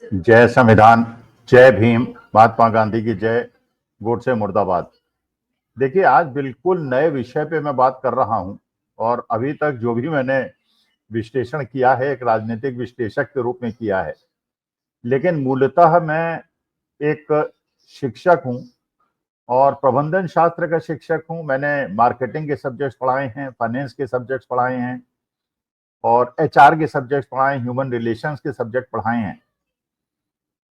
जय संविधान, जय भीम, महात्मा गांधी की जय, गोडसे मुर्दाबाद। देखिए, आज बिल्कुल नए विषय पे मैं बात कर रहा हूं और अभी तक जो भी मैंने विश्लेषण किया है एक राजनीतिक विश्लेषक के रूप में किया है, लेकिन मूलतः मैं एक शिक्षक हूं और प्रबंधन शास्त्र का शिक्षक हूं। मैंने मार्केटिंग के सब्जेक्ट्स पढ़ाए हैं, फाइनेंस के सब्जेक्ट्स पढ़ाए हैं और एचआर के सब्जेक्ट्स पढ़ाए हैं, ह्यूमन रिलेशंस के सब्जेक्ट पढ़ाए हैं।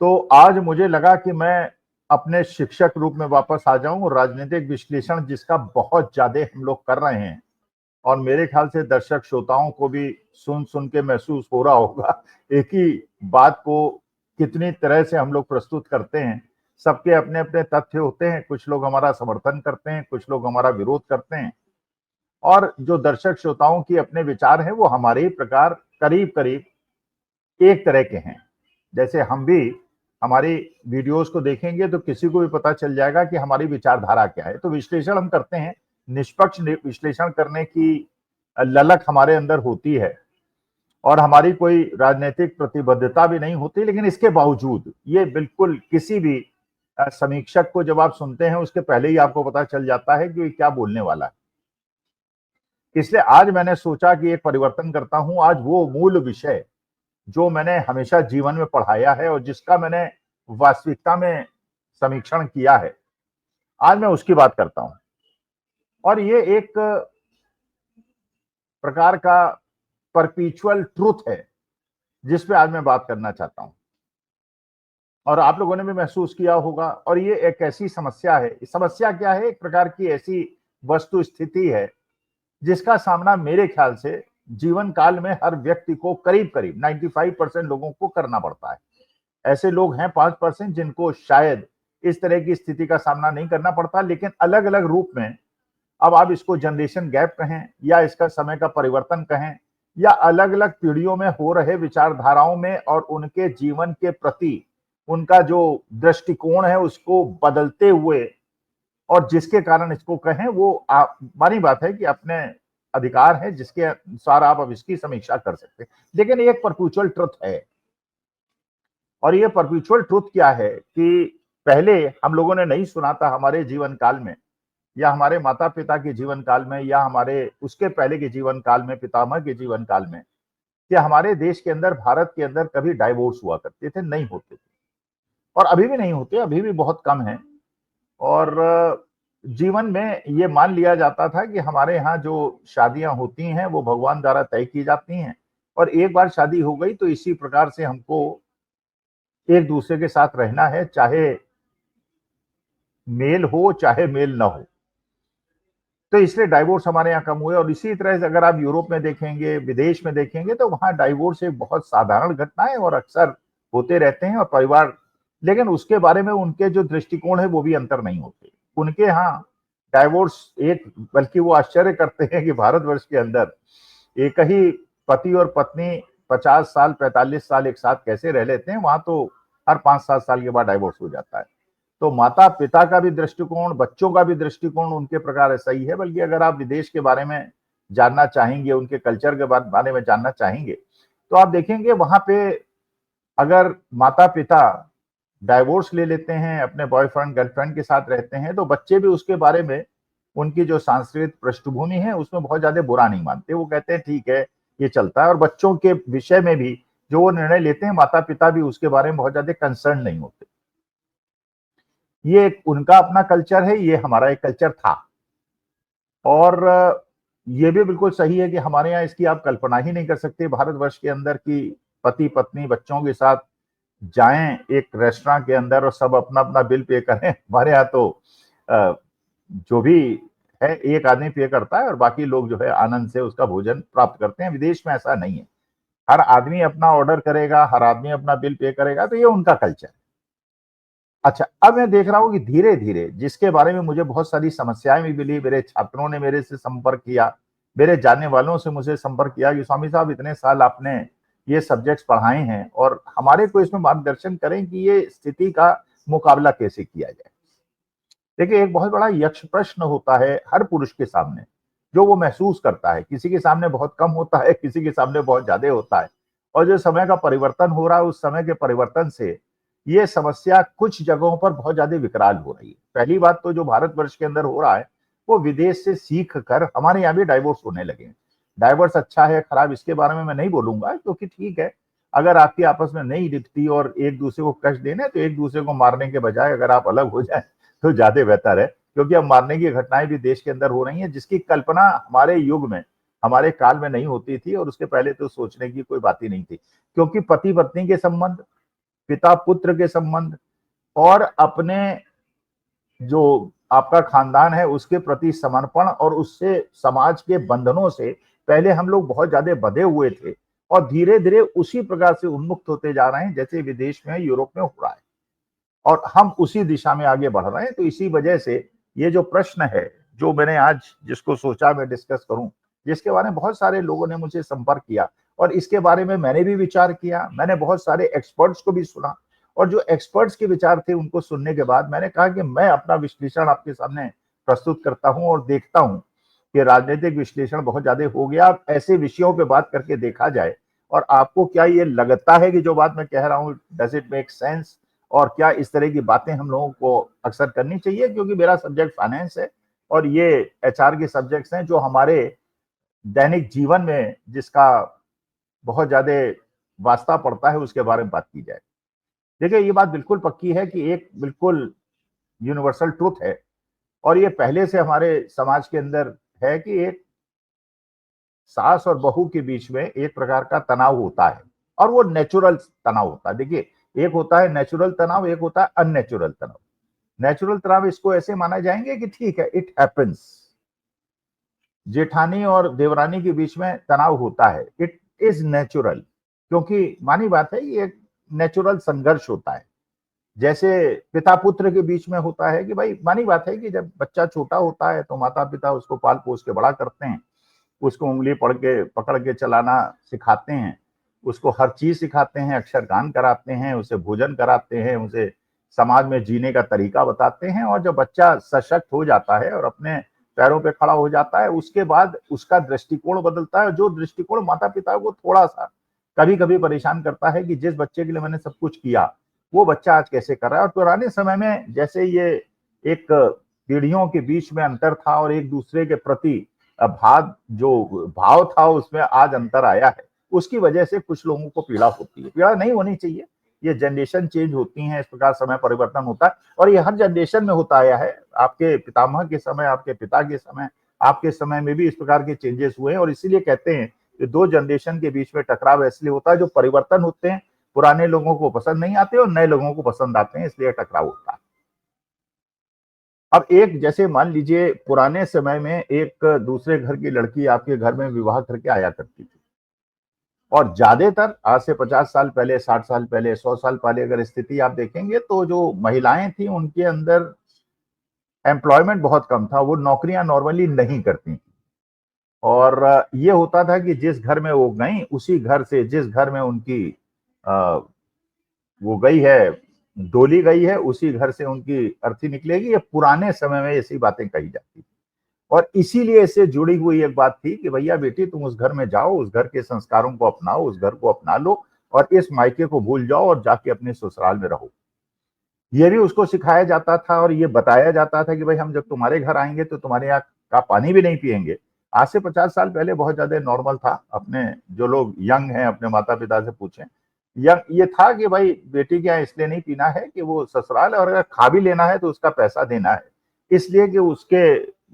तो आज मुझे लगा कि मैं अपने शिक्षक रूप में वापस आ जाऊं और राजनीतिक विश्लेषण जिसका बहुत ज्यादा हम लोग कर रहे हैं और मेरे ख्याल से दर्शक श्रोताओं को भी सुन सुन के महसूस हो रहा होगा एक ही बात को कितनी तरह से हम लोग प्रस्तुत करते हैं। सबके अपने अपने तथ्य होते हैं, कुछ लोग हमारा समर्थन करते हैं, कुछ लोग हमारा विरोध करते हैं और जो दर्शक श्रोताओं की अपने विचार हैं वो हमारे ही प्रकार करीब करीब एक तरह के हैं। जैसे हम भी हमारी वीडियोस को देखेंगे तो किसी को भी पता चल जाएगा कि हमारी विचारधारा क्या है। तो विश्लेषण हम करते हैं, निष्पक्ष विश्लेषण करने की ललक हमारे अंदर होती है और हमारी कोई राजनीतिक प्रतिबद्धता भी नहीं होती, लेकिन इसके बावजूद ये बिल्कुल किसी भी समीक्षक को जब आप सुनते हैं उसके पहले ही आपको पता चल जाता है कि ये क्या बोलने वाला है। इसलिए आज मैंने सोचा कि एक परिवर्तन करता हूं। आज वो मूल विषय जो मैंने हमेशा जीवन में पढ़ाया है और जिसका मैंने वास्तविकता में समीक्षण किया है, आज मैं उसकी बात करता हूं। और ये एक प्रकार का परपीचुअल ट्रूथ है जिस पे आज मैं बात करना चाहता हूं और आप लोगों ने भी महसूस किया होगा। और ये एक ऐसी समस्या है, समस्या क्या है, एक प्रकार की ऐसी वस्तु स्थिति है जिसका सामना मेरे ख्याल से जीवन काल में हर व्यक्ति को करीब करीब 95% लोगों को करना पड़ता है। ऐसे लोग हैं 5% जिनको शायद इस तरह की स्थिति का सामना नहीं करना पड़ता, लेकिन अलग अलग रूप में। अब आप इसको जनरेशन गैप कहें या इसका समय का परिवर्तन कहें या अलग अलग पीढ़ियों में हो रहे विचारधाराओं में और उनके जीवन के प्रति उनका जो दृष्टिकोण है उसको बदलते हुए, और जिसके कारण इसको कहें वो मानी बात है कि अपने अधिकार है जिसके अनुसार आप अब इसकी समीक्षा कर सकते हैं। लेकिन एक परपेचुअल ट्रुथ है और ये परपेचुअल ट्रुथ क्या है कि पहले हम लोगों ने नहीं सुना था हमारे जीवन काल में या हमारे माता पिता के जीवन काल में या हमारे उसके पहले के जीवन काल में, पितामह के जीवन काल में, कि हमारे देश के अंदर, भारत के अंदर कभी डाइवोर्स हुआ करते थे, नहीं होते थे और अभी भी नहीं होते, अभी भी बहुत कम है। और जीवन में ये मान लिया जाता था कि हमारे यहाँ जो शादियां होती हैं वो भगवान द्वारा तय की जाती हैं और एक बार शादी हो गई तो इसी प्रकार से हमको एक दूसरे के साथ रहना है, चाहे मेल हो चाहे मेल ना हो। तो इसलिए डाइवोर्स हमारे यहाँ कम हुए और इसी तरह से अगर आप यूरोप में देखेंगे, विदेश में देखेंगे तो वहां डाइवोर्स एक बहुत साधारण घटना है और अक्सर होते रहते हैं और परिवार, लेकिन उसके बारे में उनके जो दृष्टिकोण है वो भी अंतर नहीं होते। उनके यहाँ डाइवोर्स एक, बल्कि वो आश्चर्य करते हैं कि भारतवर्ष के अंदर एक ही पति और पत्नी 50 साल 45 साल एक साथ कैसे रह लेते हैं, वहां तो हर 5-7 साल के बाद डाइवोर्स हो जाता है। तो माता पिता का भी दृष्टिकोण, बच्चों का भी दृष्टिकोण उनके प्रकार ऐसा ही है। बल्कि अगर आप विदेश के बारे में जानना चाहेंगे, उनके कल्चर के बारे में जानना चाहेंगे, तो आप देखेंगे वहां पे अगर माता पिता डाइवोर्स ले लेते हैं, अपने बॉयफ्रेंड गर्लफ्रेंड के साथ रहते हैं, तो बच्चे भी उसके बारे में, उनकी जो सांस्कृतिक पृष्ठभूमि है उसमें बहुत ज्यादा बुरा नहीं मानते। वो कहते हैं ठीक है, ये चलता है। और बच्चों के विषय में भी जो वो निर्णय लेते हैं, माता पिता भी उसके बारे में बहुत ज्यादा कंसर्न नहीं होते। ये उनका अपना कल्चर है, ये हमारा एक कल्चर था। और ये भी बिल्कुल सही है कि हमारे यहाँ इसकी आप कल्पना ही नहीं कर सकते भारतवर्ष के अंदर कि पति पत्नी बच्चों के साथ जाएं एक रेस्टोरेंट के अंदर और सब अपना अपना बिल पे करें। हमारे यहाँ तो जो भी है एक आदमी पे करता है और बाकी लोग जो है आनंद से उसका भोजन प्राप्त करते हैं। विदेश में ऐसा नहीं है, हर आदमी अपना ऑर्डर करेगा, हर आदमी अपना बिल पे करेगा, तो ये उनका कल्चर है। अच्छा, अब मैं देख रहा हूं कि धीरे धीरे, जिसके बारे में मुझे बहुत सारी समस्याएं भी मिली, मेरे छात्रों ने मेरे से संपर्क किया, मेरे जानने वालों से मुझे संपर्क किया कि स्वामी साहब इतने साल आपने ये सब्जेक्ट्स पढ़ाए हैं और हमारे को इसमें मार्गदर्शन करें कि ये स्थिति का मुकाबला कैसे किया जाए। देखिए, एक बहुत बड़ा यक्ष प्रश्न होता है हर पुरुष के सामने जो वो महसूस करता है। किसी के सामने बहुत कम होता है, किसी के सामने बहुत ज्यादा होता है। और जो समय का परिवर्तन हो रहा है, उस समय के परिवर्तन से ये समस्या कुछ जगहों पर बहुत ज्यादा विकराल हो रही है। पहली बात तो जो भारतवर्ष के अंदर हो रहा है, वो विदेश से सीख कर हमारे यहाँ भी डाइवोर्स होने लगे हैं। डाइवोर्स अच्छा है खराब इसके बारे में मैं नहीं बोलूंगा, क्योंकि ठीक है, अगर आपकी आपस में नहीं दिखती और एक दूसरे को कष्ट देने, तो एक दूसरे को मारने के बजाय अगर आप अलग हो जाए तो ज्यादा बेहतर है। क्योंकि अब मारने की घटनाएं भी देश के अंदर हो रही हैं, जिसकी कल्पना हमारे युग में, हमारे काल में नहीं होती थी, और उसके पहले तो सोचने की कोई बात ही नहीं थी। क्योंकि पति पत्नी के संबंध, पिता पुत्र के संबंध, और अपने जो आपका खानदान है उसके प्रति समर्पण, और उससे समाज के बंधनों से पहले हम लोग बहुत ज्यादा बंधे हुए थे, और धीरे धीरे उसी प्रकार से उन्मुक्त होते जा रहे हैं जैसे विदेश में, यूरोप में हो रहा है, और हम उसी दिशा में आगे बढ़ रहे हैं। तो इसी वजह से ये जो प्रश्न है, जो मैंने आज जिसको सोचा मैं डिस्कस करूं, जिसके बारे में बहुत सारे लोगों ने मुझे संपर्क किया, और इसके बारे में मैंने भी विचार किया, मैंने बहुत सारे एक्सपर्ट्स को भी सुना, और जो एक्सपर्ट्स के विचार थे उनको सुनने के बाद मैंने कहा कि मैं अपना विश्लेषण आपके सामने प्रस्तुत करता हूं, और देखता हूं कि राजनीतिक विश्लेषण बहुत ज्यादा हो गया। अब ऐसे विषयों पे बात करके देखा जाए, और आपको क्या ये लगता है कि जो बात मैं कह रहा हूं डज इट मेक सेंस, और क्या इस तरह की बातें हम लोगों को अक्सर करनी चाहिए। क्योंकि मेरा सब्जेक्ट फाइनेंस है, और ये एचआर के सब्जेक्ट्स हैं जो हमारे दैनिक जीवन में जिसका बहुत ज्यादा वास्ता पड़ता है, उसके बारे में बात की जाए। देखिए, ये बात बिल्कुल पक्की है कि एक बिल्कुल यूनिवर्सल ट्रूथ है, और ये पहले से हमारे समाज के अंदर है कि एक सास और बहू के बीच में एक प्रकार का तनाव होता है, और वो नेचुरल तनाव होता है। देखिए, एक होता है नेचुरल तनाव, एक होता है अननेचुरल तनाव। नेचुरल तनाव इसको ऐसे माना जाएंगे कि ठीक है, इट हैपेंस, जेठानी और देवरानी के बीच में तनाव होता है, इट इज नेचुरल, क्योंकि मानी बात है ये एक नेचुरल संघर्ष होता है। जैसे पिता पुत्र के बीच में होता है कि भाई, मानी बात है कि जब बच्चा छोटा होता है तो माता पिता उसको पाल पोस के बड़ा करते हैं, उसको उंगली पकड़ के चलाना सिखाते हैं, उसको हर चीज सिखाते हैं, अक्षरगान कराते हैं, उसे भोजन कराते हैं, उसे समाज में जीने का तरीका बताते हैं। और जब बच्चा सशक्त हो जाता है और अपने पैरों पे खड़ा हो जाता है, उसके बाद उसका दृष्टिकोण बदलता है। जो दृष्टिकोण माता पिता को थोड़ा सा कभी कभी परेशान करता है कि जिस बच्चे के लिए मैंने सब कुछ किया, वो बच्चा आज कैसे कर रहा है। और पुराने समय में जैसे ये एक पीढ़ियों के बीच में अंतर था, और एक दूसरे के प्रति भाव था, उसमें आज अंतर आया है। उसकी वजह से कुछ लोगों को पीड़ा होती है। पीड़ा नहीं होनी चाहिए, ये जनरेशन चेंज होती है, इस प्रकार समय परिवर्तन होता है, और ये हर जनरेशन में होता आया है। आपके पितामह के समय, आपके पिता के समय, आपके समय में भी इस प्रकार के चेंजेस हुए हैं। और इसीलिए कहते हैं कि दो जनरेशन के बीच में टकराव इसलिए होता है, जो परिवर्तन होते हैं पुराने लोगों को पसंद नहीं आते और नए लोगों को पसंद आते हैं, इसलिए टकराव होता है। अब एक जैसे मान लीजिए, पुराने समय में एक दूसरे घर की लड़की आपके घर में विवाह करके आया करती थी, और ज्यादातर आज से 50 साल पहले, 60 साल पहले, 100 साल पहले अगर स्थिति आप देखेंगे, तो जो महिलाएं थी उनके अंदर एम्प्लॉयमेंट बहुत कम था, वो नौकरियां नॉर्मली नहीं करती। और ये होता था कि जिस घर में वो गई, उसी घर से, जिस घर में उनकी वो गई है, डोली गई है, उसी घर से उनकी अर्थी निकलेगी। ये पुराने समय में ऐसी बातें कही जाती थी, और इसीलिए इससे जुड़ी हुई एक बात थी कि भैया बेटी, तुम उस घर में जाओ, उस घर के संस्कारों को अपनाओ, उस घर को अपना लो, और इस मायके को भूल जाओ और जाके अपने ससुराल में रहो। ये भी उसको सिखाया जाता था, और ये बताया जाता था कि भाई, हम जब तुम्हारे घर आएंगे तो तुम्हारे यहाँ का पानी भी नहीं पियेंगे। आज से 50 साल पहले बहुत ज्यादा नॉर्मल था। अपने जो लोग यंग हैं, अपने माता पिता से पूछें, ये था कि भाई, बेटी के यहाँ इसलिए नहीं पीना है कि वो ससुराल है, और अगर खा भी लेना है तो उसका पैसा देना है, इसलिए कि उसके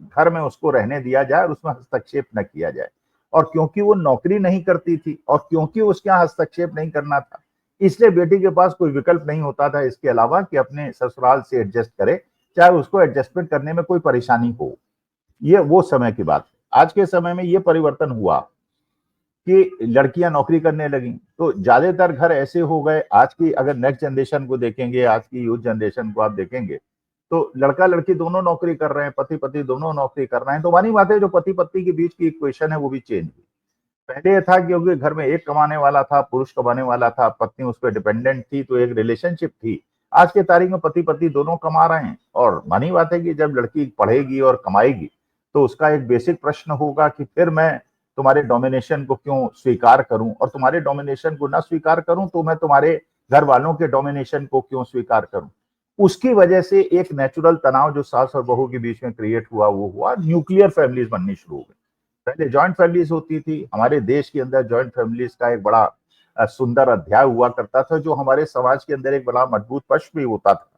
घर में उसको रहने दिया जाए और उसमें हस्तक्षेप न किया जाए। और क्योंकि वो नौकरी नहीं करती थी, और क्योंकि उसके यहाँ हस्तक्षेप नहीं करना था, इसलिए बेटी के पास कोई विकल्प नहीं होता था इसके अलावा कि अपने ससुराल से एडजस्ट करे, चाहे उसको एडजस्टमेंट करने में कोई परेशानी हो। ये वो समय की बात है। आज के समय में ये परिवर्तन हुआ कि लड़कियां नौकरी करने लगी, तो ज्यादातर घर ऐसे हो गए। आज की अगर नेक्स्ट जनरेशन को देखेंगे, आज की यूथ जनरेशन को आप देखेंगे, तो लड़का लड़की दोनों नौकरी कर रहे हैं, पति पति दोनों नौकरी कर रहे हैं। तो मानी बात है, जो पति पत्नी के बीच की इक्वेशन है वो भी चेंज हुई। पहले ये था क्योंकि घर में एक कमाने वाला था, पुरुष कमाने वाला था, पत्नी उस पर डिपेंडेंट थी, तो एक रिलेशनशिप थी। आज के तारीख में पति पत्नी दोनों कमा रहे हैं, और मानी बात है कि जब लड़की पढ़ेगी और कमाएगी, तो उसका एक बेसिक प्रश्न होगा कि फिर मैं तुम्हारे डोमिनेशन को क्यों स्वीकार करूं, और तुम्हारे डोमिनेशन को ना स्वीकार करूं तो मैं तुम्हारे घर वालों के डोमिनेशन को क्यों स्वीकार करूं। उसकी वजह से एक नेचुरल तनाव जो सास और बहू के बीच में क्रिएट हुआ, वो हुआ न्यूक्लियर फैमिलीज बननी शुरू हो गई। पहले जॉइंट फैमिलीज होती थी, हमारे देश के अंदर जॉइंट फैमिलीज का एक बड़ा सुंदर अध्याय हुआ करता था, जो हमारे समाज के अंदर एक बड़ा मजबूत पक्ष भी होता था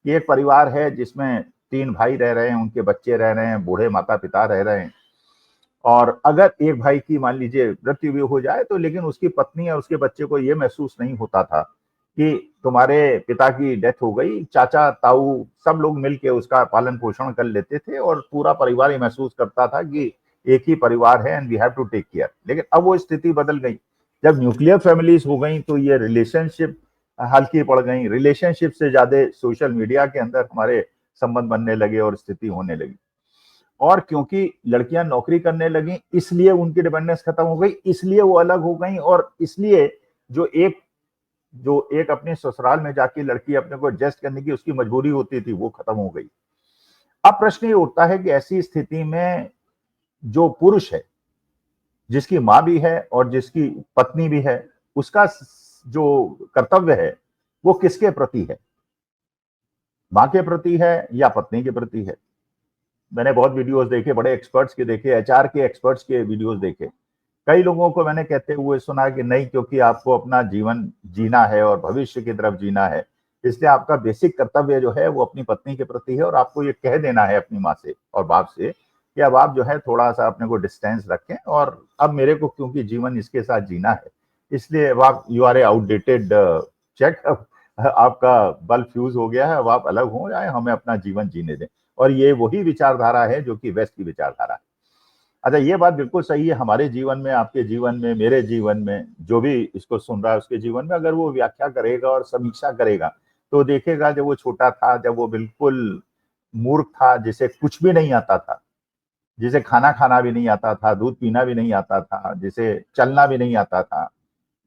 कि एक परिवार है जिसमें 3 भाई रह रहे हैं, उनके बच्चे रह रहे हैं, बूढ़े माता पिता रह रहे हैं, और अगर एक भाई की मान लीजिए मृत्यु भी हो जाए तो लेकिन उसकी पत्नी और उसके बच्चे को यह महसूस नहीं होता था कि तुम्हारे पिता की डेथ हो गई, चाचा ताऊ सब लोग मिलके उसका पालन पोषण कर लेते थे और पूरा परिवार ये महसूस करता था कि एक ही परिवार है and we have to take care. लेकिन अब वो स्थिति बदल गई, जब न्यूक्लियर फैमिलीज हो गई तो ये रिलेशनशिप हल्की पड़ गई, रिलेशनशिप से ज्यादा सोशल मीडिया के अंदर हमारे संबंध बनने लगे और स्थिति होने लगी। और क्योंकि लड़कियां नौकरी करने लगी इसलिए उनकी डिपेंडेंस खत्म हो गई, इसलिए वो अलग हो गई, और इसलिए जो एक अपने ससुराल में जाके लड़की अपने को एडजस्ट करने की उसकी मजबूरी होती थी वो खत्म हो गई। अब प्रश्न ये उठता है कि ऐसी स्थिति में जो पुरुष है, जिसकी माँ भी है और जिसकी पत्नी भी है, उसका जो कर्तव्य है वो किसके प्रति है, माँ के प्रति है या पत्नी के प्रति है। मैंने बहुत वीडियोस देखे, बड़े एक्सपर्ट्स के देखे, एचआर के एक्सपर्ट्स के वीडियोस देखे। कई लोगों को मैंने कहते हुए सुना कि नहीं, क्योंकि आपको अपना जीवन जीना है और भविष्य की तरफ जीना है, इसलिए आपका बेसिक कर्तव्य जो है वो अपनी पत्नी के प्रति है, और आपको ये कह देना है अपनी माँ से और बाप से कि अब आप जो है थोड़ा सा अपने को डिस्टेंस रखें, और अब मेरे को क्योंकि जीवन इसके साथ जीना है, इसलिए अब आप you are a outdated check, आपका बल्ब फ्यूज हो गया है, अब आप अलग हो जाए, हमें अपना जीवन जीने दें। और ये वही विचारधारा है जो कि वेस्ट की विचारधारा है। अच्छा, ये बात बिल्कुल सही है, हमारे जीवन में, आपके जीवन में, मेरे जीवन में, जो भी इसको सुन रहा है उसके जीवन में अगर वो व्याख्या करेगा और समीक्षा करेगा तो देखेगा जब वो छोटा था, जब वो बिल्कुल मूर्ख था, जिसे कुछ भी नहीं आता था, जिसे खाना खाना भी नहीं आता था, दूध पीना भी नहीं आता था, जिसे चलना भी नहीं आता था,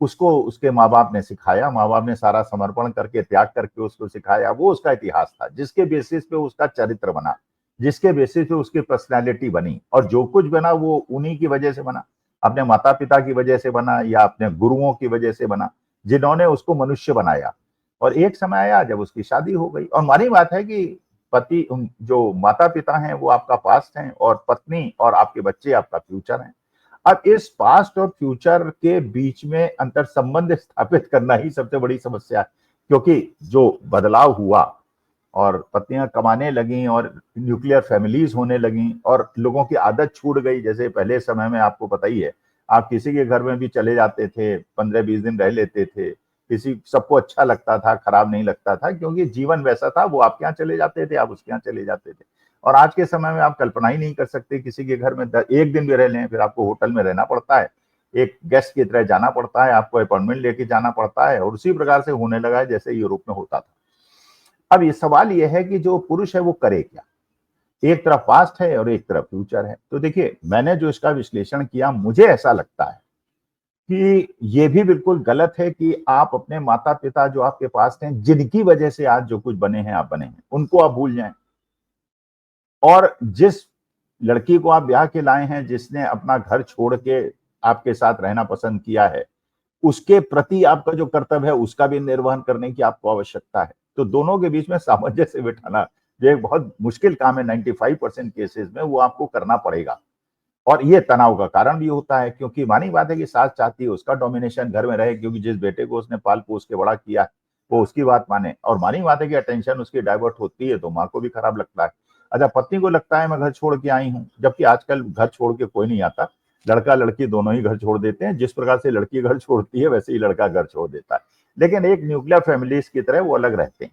उसको उसके माँ बाप ने सिखाया, माँ बाप ने सारा समर्पण करके, त्याग करके उसको सिखाया, वो उसका इतिहास था जिसके बेसिस पे उसका चरित्र बना, जिसके बेसिस पे उसकी पर्सनैलिटी बनी, और जो कुछ बना वो उन्हीं की वजह से बना, अपने माता पिता की वजह से बना या अपने गुरुओं की वजह से बना, जिन्होंने उसको मनुष्य बनाया। और एक समय आया जब उसकी शादी हो गई, और मानी बात है कि पति, जो माता पिता हैं वो आपका पास्ट हैं, और पत्नी और आपके बच्चे आपका फ्यूचर हैं। अब इस पास्ट और फ्यूचर के बीच में अंतर संबंध स्थापित करना ही सबसे बड़ी समस्या है, क्योंकि जो बदलाव हुआ और पत्नियां कमाने लगी और न्यूक्लियर फैमिलीज होने लगी और लोगों की आदत छूट गई। जैसे पहले समय में आपको पता ही है, आप किसी के घर में भी चले जाते थे, 15-20 दिन रह लेते थे, किसी सबको अच्छा लगता था, खराब नहीं लगता था, क्योंकि जीवन वैसा था, वो आपके यहाँ चले जाते थे, आप उसके यहाँ चले जाते थे। और आज के समय में आप कल्पना ही नहीं कर सकते, किसी के घर में एक दिन भी रह लें फिर आपको होटल में रहना पड़ता है, एक गेस्ट की तरह जाना पड़ता है, आपको अपॉइंटमेंट लेके जाना पड़ता है, और उसी प्रकार से होने लगा है जैसे यूरोप में होता था। अब ये सवाल ये है कि जो पुरुष है वो करे क्या, एक तरफ पास्ट है और एक तरफ फ्यूचर है। तो देखिए, मैंने जो इसका विश्लेषण किया, मुझे ऐसा लगता है कि ये भी बिल्कुल गलत है कि आप अपने माता पिता जो आपके पास हैं, जिनकी वजह से आज जो कुछ बने हैं आप बने हैं, उनको आप भूल जाएं, और जिस लड़की को आप ब्याह के लाए हैं, जिसने अपना घर छोड़ के आपके साथ रहना पसंद किया है, उसके प्रति आपका जो कर्तव्य है उसका भी निर्वहन करने की आपको आवश्यकता है। तो दोनों के बीच में सामंजस्य बिठाना जो एक बहुत मुश्किल काम है 95% केसेस में, वो आपको करना पड़ेगा। और ये तनाव का कारण भी होता है, क्योंकि मानी बात है कि सास चाहती है उसका डोमिनेशन घर में रहे, क्योंकि जिस बेटे को उसने पाल पोस के बड़ा किया वो उसकी बात माने, और मानी बात है कि अटेंशन उसकी डाइवर्ट होती है तो माँ को भी खराब लगता है। अच्छा, पत्नी को लगता है मैं घर छोड़ के आई हूँ, जबकि आजकल घर छोड़ के कोई नहीं आता, लड़का लड़की दोनों ही घर छोड़ देते हैं। जिस प्रकार से लड़की घर छोड़ती है वैसे ही लड़का घर छोड़ देता है, लेकिन एक न्यूक्लियर फैमिलीज की तरह वो अलग रहते हैं।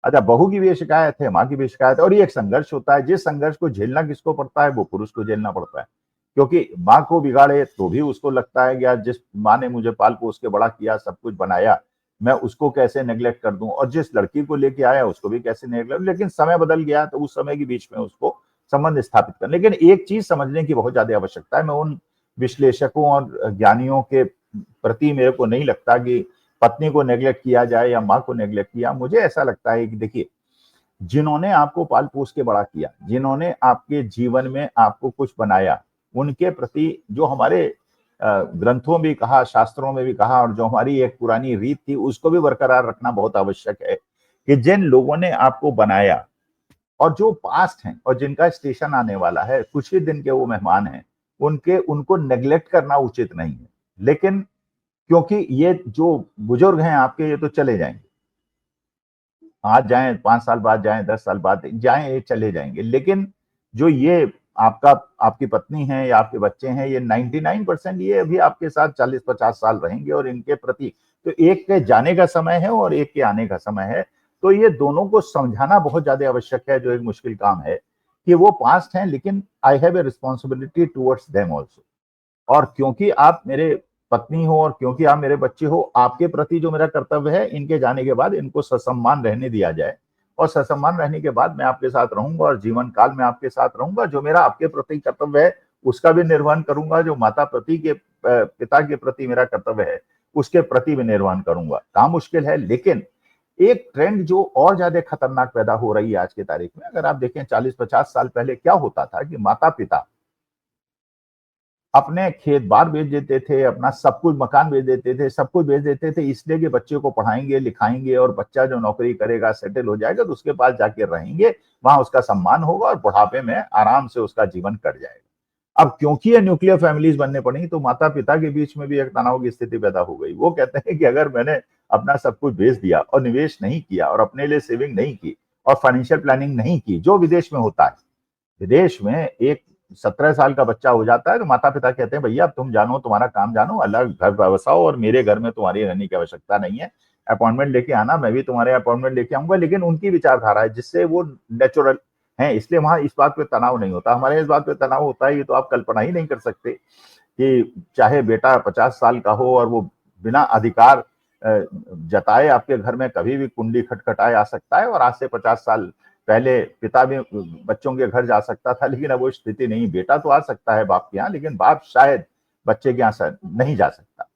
अच्छा, बहू की भी शिकायत है, माँ की भी शिकायत है, और ये एक संघर्ष होता है। जिस संघर्ष को झेलना किसको पड़ता है, वो पुरुष को झेलना पड़ता है, क्योंकि माँ को बिगाड़े तो भी उसको लगता है कि यार जिस माँ ने मुझे पाल पोस के बड़ा किया, सब कुछ बनाया, मैं उसको कैसे नेग्लेक्ट कर दूं, और जिस लड़की को लेके आया उसको भी कैसे नेग्लेक्ट। लेकिन समय बदल गया तो उस समय के बीच में उसको संबंध स्थापित कर। लेकिन एक चीज समझने की बहुत ज्यादा आवश्यकता है, मैं उन विश्लेषकों और ज्ञानियों के प्रति मेरे को नहीं लगता कि पत्नी को नेग्लेक्ट किया जाए या माँ को नेग्लेक्ट किया। मुझे ऐसा लगता है कि देखिए, जिन्होंने आपको पाल पोस के बड़ा किया, जिन्होंने आपके जीवन में आपको कुछ बनाया, उनके प्रति जो हमारे ग्रंथों में भी कहा, शास्त्रों में भी कहा, और जो हमारी एक पुरानी रीत थी उसको भी बरकरार रखना बहुत आवश्यक है कि जिन लोगों ने आपको बनाया और जो पास्ट हैं और जिनका स्टेशन आने वाला है, कुछ ही दिन के वो मेहमान हैं, उनको नेग्लेक्ट करना उचित नहीं है। लेकिन क्योंकि ये जो बुजुर्ग हैं आपके, ये तो चले जाएंगे, आज जाएं, 5 साल बाद जाएं, 10 साल बाद जाएं, ये चले जाएंगे। लेकिन जो ये आपका आपकी पत्नी है या आपके बच्चे हैं, ये 99% ये अभी आपके साथ 40-50 साल रहेंगे, और इनके प्रति तो एक के जाने का समय है और एक के आने का समय है। तो ये दोनों को समझाना बहुत ज्यादा आवश्यक है, जो एक मुश्किल काम है, कि वो पास्ट हैं, लेकिन I have a responsibility towards them also. और क्योंकि आप मेरे पत्नी हो और क्योंकि आप मेरे बच्चे हो, आपके प्रति जो मेरा कर्तव्य है, इनके जाने के बाद इनको ससम्मान रहने दिया जाए, और ससम्मान रहने के बाद मैं आपके साथ रहूंगा और जीवन काल में आपके साथ रहूंगा। जो मेरा आपके प्रति कर्तव्य है उसका भी निर्वहन करूंगा, जो माता प्रति के पिता के प्रति मेरा कर्तव्य है उसके प्रति भी निर्वहन करूंगा। काम मुश्किल है, लेकिन एक ट्रेंड जो और ज्यादा खतरनाक पैदा हो रही है आज की तारीख में, अगर आप देखें 40-50 साल पहले क्या होता था कि माता पिता अपने खेत बार बेच देते थे, अपना सब कुछ, मकान बेच देते थे, सब कुछ बेच देते थे, इसलिए कि बच्चे को पढ़ाएंगे लिखाएंगे और बच्चा जो नौकरी करेगा, सेटल हो जाएगा, तो उसके पास जाके रहेंगे, वहां उसका सम्मान होगा और बुढ़ापे में आराम से उसका जीवन कट जाएगा। अब क्योंकि ये न्यूक्लियर फैमिलीज बनने पड़ी, तो माता पिता के बीच में भी एक तनाव की स्थिति पैदा हो गई। वो कहते हैं कि अगर मैंने अपना सब कुछ बेच दिया और निवेश नहीं किया और अपने लिए सेविंग नहीं की और फाइनेंशियल प्लानिंग नहीं की, जो विदेश में होता है, विदेश में एक 17 साल का बच्चा हो जाता है तो माता पिता कहते हैं भैया अब तुम जानो, तुम्हारा काम जानो, अलग घर बसाओ और मेरे घर में तुम्हारी रहने की आवश्यकता नहीं है। अपॉइंटमेंट लेके आना, मैं भी तुम्हारे अपॉइंटमेंट लेके आऊंगा। लेकिन उनकी विचारधारा है जिससे वो नेचुरल है, इसलिए वहां इस बात पे तनाव नहीं होता। हमारे इस बात पे तनाव होता है, ये तो आप कल्पना ही नहीं कर सकते कि चाहे बेटा 50 साल का हो और वो बिना अधिकार जताए आपके घर में कभी भी कुंडी खटखटाए आ सकता है, और आज से 50 साल पहले पिता भी बच्चों के घर जा सकता था, लेकिन अब वो स्थिति नहीं। बेटा तो आ सकता है बाप के यहाँ, लेकिन बाप शायद बच्चे के यहाँ नहीं जा सकता।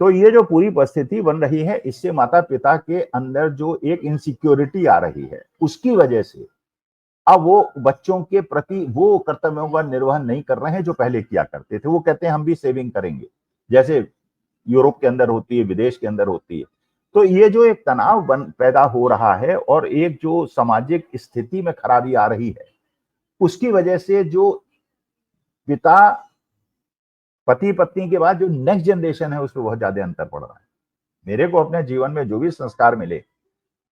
तो ये जो पूरी परिस्थिति बन रही है, इससे माता पिता के अंदर जो एक इनसिक्योरिटी आ रही है, उसकी वजह से अब वो बच्चों के प्रति वो कर्तव्यों का निर्वहन नहीं कर रहे हैं जो पहले किया करते थे। वो कहते हैं हम भी सेविंग करेंगे, जैसे यूरोप के अंदर होती है, विदेश के अंदर होती है। तो ये जो एक तनाव पैदा हो रहा है और एक जो सामाजिक स्थिति में खराबी आ रही है, उसकी वजह से जो पिता पति पत्नी के बाद जो नेक्स्ट जनरेशन है, उसमें बहुत ज्यादा अंतर पड़ रहा है। मेरे को अपने जीवन में जो भी संस्कार मिले,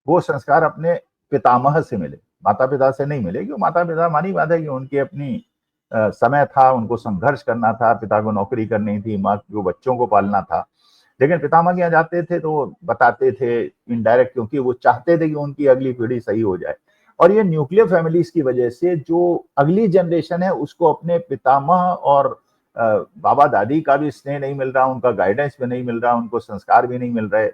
वो संस्कार अपने पितामह से मिले, माता पिता से नहीं मिले। क्यों? माता पिता, मानी बात है कि उनकी अपनी समय था, उनको संघर्ष करना था, पिता को नौकरी करनी थी, माँ को बच्चों को पालना था। लेकिन पितामह के यहाँ जाते थे तो बताते थे इनडायरेक्ट, क्योंकि वो चाहते थे कि उनकी अगली पीढ़ी सही हो जाए। और ये न्यूक्लियर फैमिलीज की वजह से जो अगली जनरेशन है, उसको अपने पितामह और बाबा दादी का भी स्नेह नहीं मिल रहा, उनका गाइडेंस भी नहीं मिल रहा, उनको संस्कार भी नहीं मिल रहे।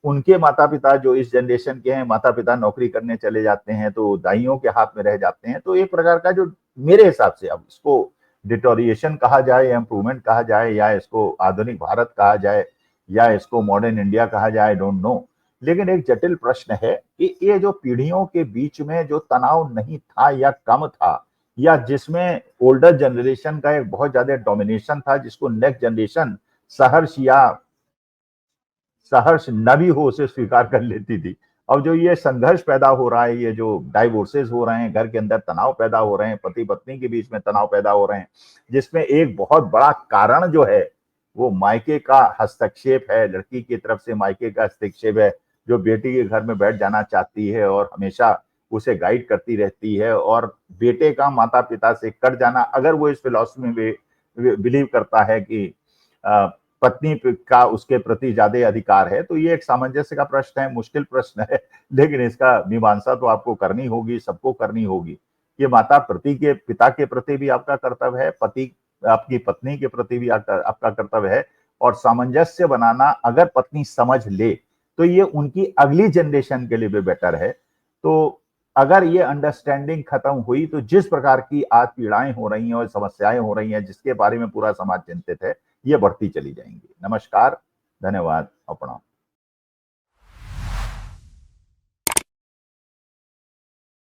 उनके माता पिता जो इस जनरेशन के हैं, माता पिता नौकरी करने चले जाते हैं तो दाइयों के हाथ में रह जाते हैं। तो एक प्रकार का जो मेरे हिसाब से, अब इसको डिटोरिएशन कहा जाए या इम्प्रूवमेंट कहा जाए या इसको आधुनिक भारत कहा जाए या इसको मॉडर्न इंडिया कहा जाए, डोंट नो, लेकिन एक जटिल प्रश्न है कि ये जो पीढ़ियों के बीच में जो तनाव नहीं था या कम था, या जिसमें ओल्डर जनरेशन का एक बहुत ज्यादा डोमिनेशन था, जिसको नेक्स्ट जनरेशन सहर्ष न भी हो उसे स्वीकार कर लेती थी। अब जो ये संघर्ष पैदा हो रहा है, ये जो डाइवोर्सेस हो रहे हैं, घर के अंदर तनाव पैदा हो रहे हैं, पति पत्नी के बीच में तनाव पैदा हो रहे हैं, जिसमें एक बहुत बड़ा कारण जो है वो मायके का हस्तक्षेप है, लड़की की तरफ से मायके का हस्तक्षेप है, जो बेटी के घर में बैठ जाना चाहती है और हमेशा उसे गाइड करती रहती है, और बेटे का माता पिता से कट जाना, अगर वो इस फिलॉसफी में बिलीव करता है कि पत्नी का उसके प्रति ज्यादा अधिकार है, तो ये एक सामंजस्य का प्रश्न है, मुश्किल प्रश्न है। लेकिन इसका मीमांसा तो आपको करनी होगी, सबको करनी होगी। ये माता प्रति के पिता के प्रति भी आपका कर्तव्य है, पति आपकी पत्नी के प्रति भी आपका कर्तव्य है। और सामंजस्य बनाना अगर पत्नी समझ ले तो ये उनकी अगली जनरेशन के लिए भी बेटर है। तो अगर ये अंडरस्टैंडिंग खत्म हुई तो जिस प्रकार की आज पीड़ाएं हो रही हैं और समस्याएं हो रही हैं, जिसके बारे में पूरा समाज चिंतित है, ये बढ़ती चली जाएंगी। नमस्कार, धन्यवाद और प्रणाम।